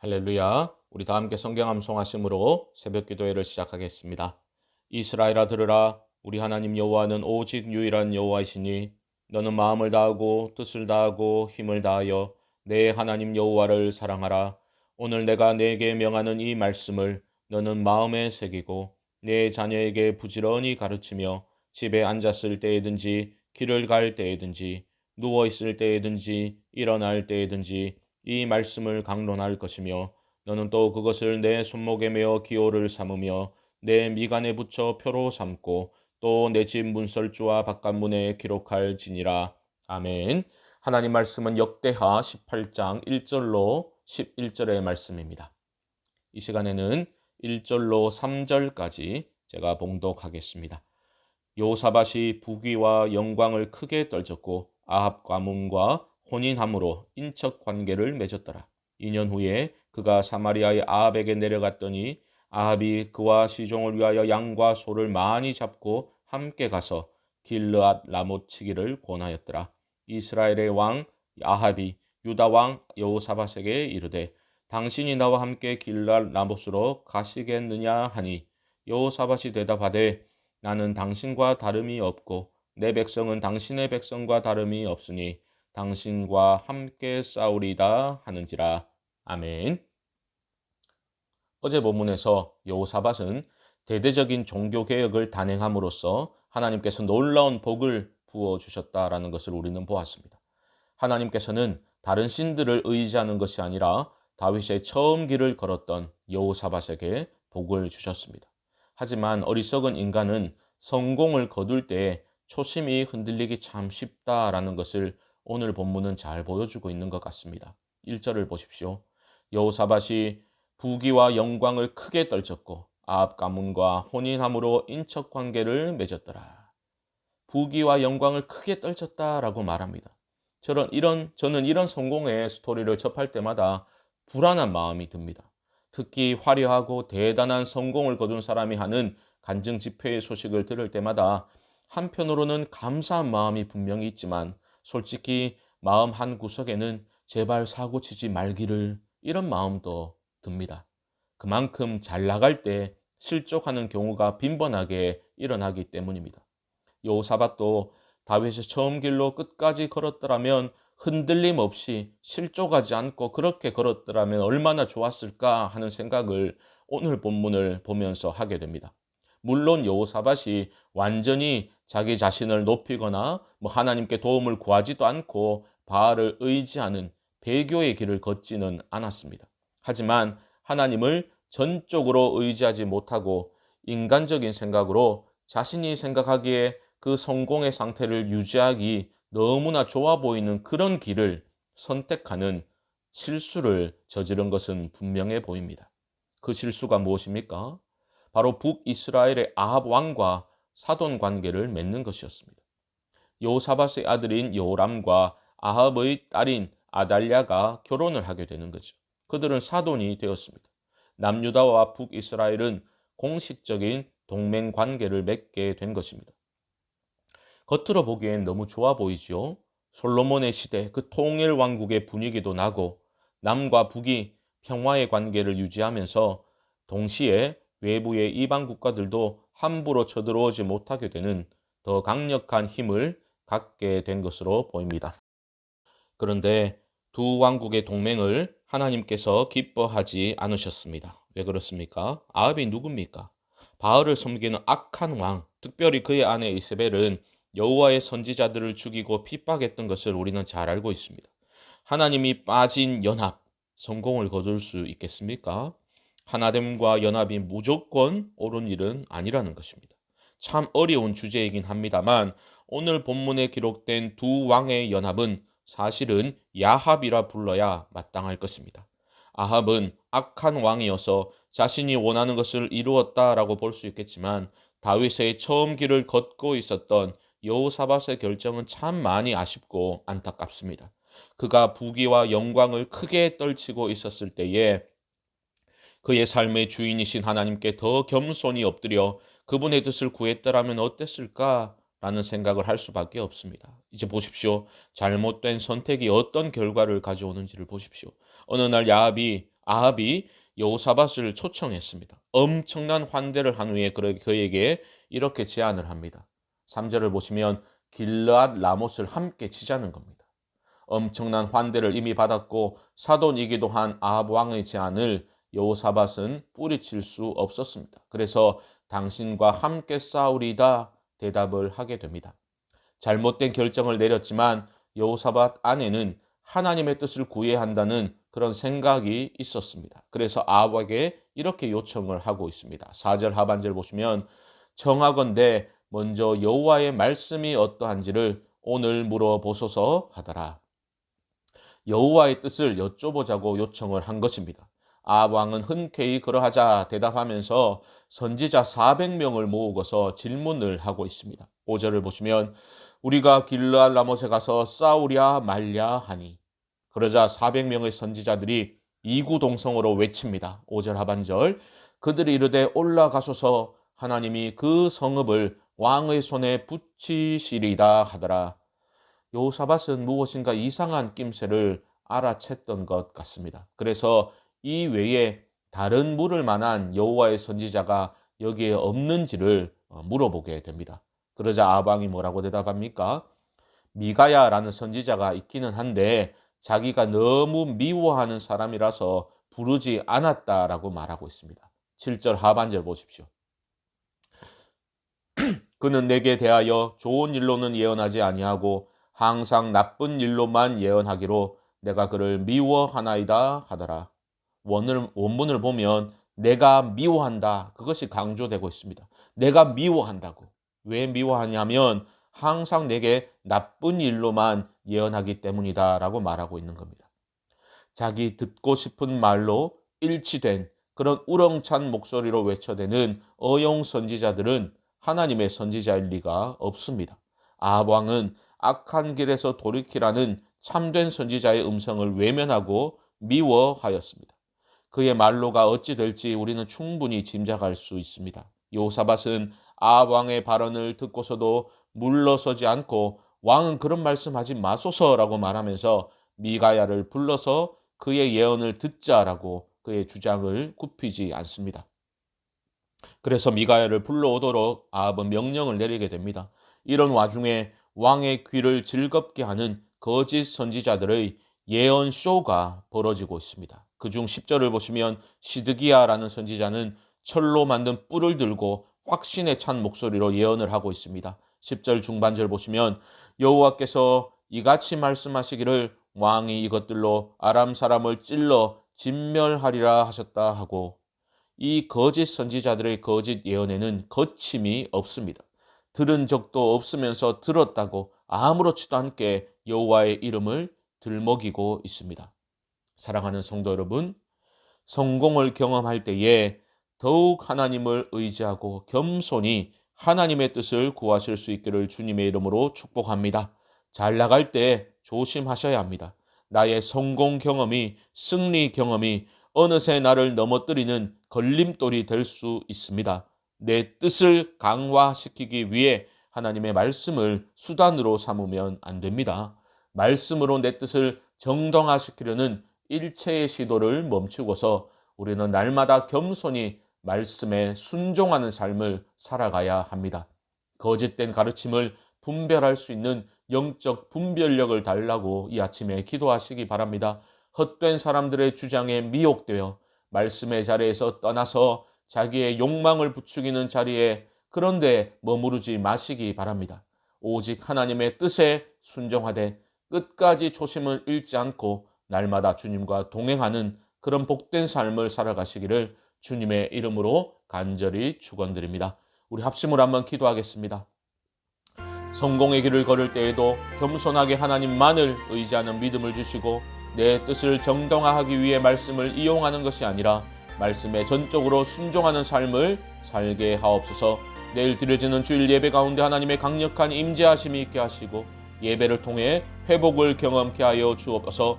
할렐루야. 우리 다 함께 성경 암송하심으로 새벽 기도회를 시작하겠습니다. 이스라엘아 들으라. 우리 하나님 여호와는 오직 유일한 여호와이시니 너는 마음을 다하고 뜻을 다하고 힘을 다하여 내 하나님 여호와를 사랑하라. 오늘 내가 네게 명하는 이 말씀을 너는 마음에 새기고 내 자녀에게 부지런히 가르치며 집에 앉았을 때에든지 길을 갈 때에든지 누워 있을 때에든지 일어날 때에든지 이 말씀을 강론할 것이며 너는 또 그것을 내 손목에 메어 기호를 삼으며 내 미간에 붙여 표로 삼고 또 내 집 문설주와 바깥문에 기록할지니라. 아멘. 하나님 말씀은 역대하 18장 1절로 11절의 말씀입니다. 이 시간에는 1절로 3절까지 제가 봉독하겠습니다. 여호사밧이 부귀와 영광을 크게 떨쳤고 아합 가문과 혼인함으로 인척 관계를 맺었더라. 2년 후에 그가 사마리아의 아합에게 내려갔더니 아합이 그와 시종을 위하여 양과 소를 많이 잡고 함께 가서 길르앗 라못 치기를 권하였더라. 이스라엘의 왕 아합이 유다 왕 여호사밧에게 이르되 당신이 나와 함께 길르앗 라못으로 가시겠느냐 하니 여호사밧이 대답하되 나는 당신과 다름이 없고 내 백성은 당신의 백성과 다름이 없으니 당신과 함께 싸우리다 하는지라. 아멘. 어제 본문에서 여호사밧은 대대적인 종교 개혁을 단행함으로써 하나님께서 놀라운 복을 부어 주셨다라는 것을 우리는 보았습니다. 하나님께서는 다른 신들을 의지하는 것이 아니라 다윗의 처음 길을 걸었던 여호사밧에게 복을 주셨습니다. 하지만 어리석은 인간은 성공을 거둘 때 초심이 흔들리기 참 쉽다라는 것을 오늘 본문은 잘 보여주고 있는 것 같습니다. 1절을 보십시오. 여호사밧이 부귀와 영광을 크게 떨쳤고 아합 가문과 혼인함으로 인척 관계를 맺었더라. 부귀와 영광을 크게 떨쳤다라고 말합니다. 저는 이런 성공의 스토리를 접할 때마다 불안한 마음이 듭니다. 특히 화려하고 대단한 성공을 거둔 사람이 하는 간증 집회의 소식을 들을 때마다 한편으로는 감사한 마음이 분명히 있지만 솔직히 마음 한 구석에는 제발 사고 치지 말기를 이런 마음도 듭니다. 그만큼 잘 나갈 때 실족하는 경우가 빈번하게 일어나기 때문입니다. 여호사밧도 다윗의 처음 길로 끝까지 걸었더라면 흔들림 없이 실족하지 않고 그렇게 걸었더라면 얼마나 좋았을까 하는 생각을 오늘 본문을 보면서 하게 됩니다. 물론 여호사밧이 완전히 자기 자신을 높이거나 하나님께 도움을 구하지도 않고 바알을 의지하는 배교의 길을 걷지는 않았습니다. 하지만 하나님을 전적으로 의지하지 못하고 인간적인 생각으로 자신이 생각하기에 그 성공의 상태를 유지하기 너무나 좋아 보이는 그런 길을 선택하는 실수를 저지른 것은 분명해 보입니다. 그 실수가 무엇입니까? 바로 북이스라엘의 아합 왕과 사돈 관계를 맺는 것이었습니다. 여호사밧의 아들인 여호람과 아합의 딸인 아달랴가 결혼을 하게 되는 거죠. 그들은 사돈이 되었습니다. 남유다와 북이스라엘은 공식적인 동맹 관계를 맺게 된 것입니다. 겉으로 보기엔 너무 좋아 보이지요. 솔로몬의 시대 그 통일 왕국의 분위기도 나고 남과 북이 평화의 관계를 유지하면서 동시에 외부의 이방 국가들도 함부로 쳐들어오지 못하게 되는 더 강력한 힘을 갖게 된 것으로 보입니다. 그런데 두 왕국의 동맹을 하나님께서 기뻐하지 않으셨습니다. 왜 그렇습니까? 아합이 누굽니까? 바알을 섬기는 악한 왕, 특별히 그의 아내 이세벨은 여호와의 선지자들을 죽이고 핍박했던 것을 우리는 잘 알고 있습니다. 하나님이 빠진 연합, 성공을 거둘 수 있겠습니까? 하나됨과 연합이 무조건 옳은 일은 아니라는 것입니다. 참 어려운 주제이긴 합니다만 오늘 본문에 기록된 두 왕의 연합은 사실은 야합이라 불러야 마땅할 것입니다. 아합은 악한 왕이어서 자신이 원하는 것을 이루었다라고 볼 수 있겠지만 다윗의 처음 길을 걷고 있었던 여호사밧의 결정은 참 많이 아쉽고 안타깝습니다. 그가 부귀와 영광을 크게 떨치고 있었을 때에 그의 삶의 주인이신 하나님께 더 겸손히 엎드려 그분의 뜻을 구했더라면 어땠을까? 라는 생각을 할 수밖에 없습니다. 이제 보십시오. 잘못된 선택이 어떤 결과를 가져오는지를 보십시오. 어느 날 야합이 아합이 여호사밧을 초청했습니다. 엄청난 환대를 한 후에 그에게 이렇게 제안을 합니다. 3절을 보시면 길르앗 라못을 함께 치자는 겁니다. 엄청난 환대를 이미 받았고 사돈이기도 한 아합 왕의 제안을 여호사밧은 뿌리칠 수 없었습니다. 그래서 당신과 함께 싸우리다 대답을 하게 됩니다. 잘못된 결정을 내렸지만 여호사밧 안에는 하나님의 뜻을 구해야 한다는 그런 생각이 있었습니다. 그래서 아합에게 이렇게 요청을 하고 있습니다. 4절 하반절 보시면 청하건대 먼저 여호와의 말씀이 어떠한지를 오늘 물어보소서 하더라. 여호와의 뜻을 여쭤보자고 요청을 한 것입니다. 아합 왕은 흔쾌히 그러하자 대답하면서 선지자 400명을 모으고서 질문을 하고 있습니다. 5절을 보시면 우리가 길르앗 라못에 가서 싸우랴 말랴 하니, 그러자 400명의 선지자들이 이구동성으로 외칩니다. 5절 하반절 그들이 이르되 올라가소서 하나님이 그 성읍을 왕의 손에 붙이시리다 하더라. 여호사밧은 무엇인가 이상한 낌새를 알아챘던 것 같습니다. 그래서 이 외에 다른 물을 만한 여호와의 선지자가 여기에 없는지를 물어보게 됩니다. 그러자 아합 왕이 뭐라고 대답합니까? 미가야라는 선지자가 있기는 한데 자기가 너무 미워하는 사람이라서 부르지 않았다라고 말하고 있습니다. 7절 하반절 보십시오. 그는 내게 대하여 좋은 일로는 예언하지 아니하고 항상 나쁜 일로만 예언하기로 내가 그를 미워하나이다 하더라. 원문을 보면 내가 미워한다, 그것이 강조되고 있습니다. 내가 미워한다고. 왜 미워하냐면 항상 내게 나쁜 일로만 예언하기 때문이다 라고 말하고 있는 겁니다. 자기 듣고 싶은 말로 일치된 그런 우렁찬 목소리로 외쳐대는 어용 선지자들은 하나님의 선지자일 리가 없습니다. 아합 왕은 악한 길에서 돌이키라는 참된 선지자의 음성을 외면하고 미워하였습니다. 그의 말로가 어찌 될지 우리는 충분히 짐작할 수 있습니다. 여호사밧은 아합 왕의 발언을 듣고서도 물러서지 않고 왕은 그런 말씀하지 마소서라고 말하면서 미가야를 불러서 그의 예언을 듣자라고 그의 주장을 굽히지 않습니다. 그래서 미가야를 불러오도록 아합은 명령을 내리게 됩니다. 이런 와중에 왕의 귀를 즐겁게 하는 거짓 선지자들의 예언 쇼가 벌어지고 있습니다. 그중 10절을 보시면 시드기야라는 선지자는 철로 만든 뿔을 들고 확신에 찬 목소리로 예언을 하고 있습니다. 10절 중반절 보시면 여호와께서 이같이 말씀하시기를 왕이 이것들로 아람 사람을 찔러 진멸하리라 하셨다 하고, 이 거짓 선지자들의 거짓 예언에는 거침이 없습니다. 들은 적도 없으면서 들었다고 아무렇지도 않게 여호와의 이름을 들먹이고 있습니다. 사랑하는 성도 여러분, 성공을 경험할 때에 더욱 하나님을 의지하고 겸손히 하나님의 뜻을 구하실 수 있기를 주님의 이름으로 축복합니다. 잘 나갈 때 조심하셔야 합니다. 나의 성공 경험이, 승리 경험이 어느새 나를 넘어뜨리는 걸림돌이 될 수 있습니다. 내 뜻을 강화시키기 위해 하나님의 말씀을 수단으로 삼으면 안 됩니다. 말씀으로 내 뜻을 정당화시키려는 일체의 시도를 멈추고서 우리는 날마다 겸손히 말씀에 순종하는 삶을 살아가야 합니다. 거짓된 가르침을 분별할 수 있는 영적 분별력을 달라고 이 아침에 기도하시기 바랍니다. 헛된 사람들의 주장에 미혹되어 말씀의 자리에서 떠나서 자기의 욕망을 부추기는 자리에 그런데 머무르지 마시기 바랍니다. 오직 하나님의 뜻에 순종하되 끝까지 초심을 잃지 않고 날마다 주님과 동행하는 그런 복된 삶을 살아가시기를 주님의 이름으로 간절히 축원드립니다. 우리 합심으로 한번 기도하겠습니다. 성공의 길을 걸을 때에도 겸손하게 하나님만을 의지하는 믿음을 주시고 내 뜻을 정당화하기 위해 말씀을 이용하는 것이 아니라 말씀에 전적으로 순종하는 삶을 살게 하옵소서. 내일 드려지는 주일 예배 가운데 하나님의 강력한 임재하심이 있게 하시고 예배를 통해 회복을 경험케 하여 주옵소서.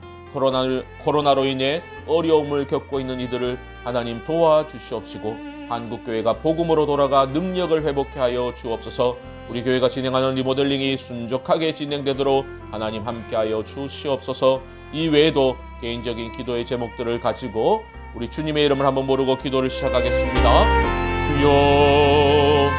코로나로 인해 어려움을 겪고 있는 이들을 하나님 도와주시옵시고 한국교회가 복음으로 돌아가 능력을 회복케 하여 주옵소서. 우리 교회가 진행하는 리모델링이 순적하게 진행되도록 하나님 함께하여 주시옵소서. 이 외에도 개인적인 기도의 제목들을 가지고 우리 주님의 이름을 한번 모르고 기도를 시작하겠습니다. 주여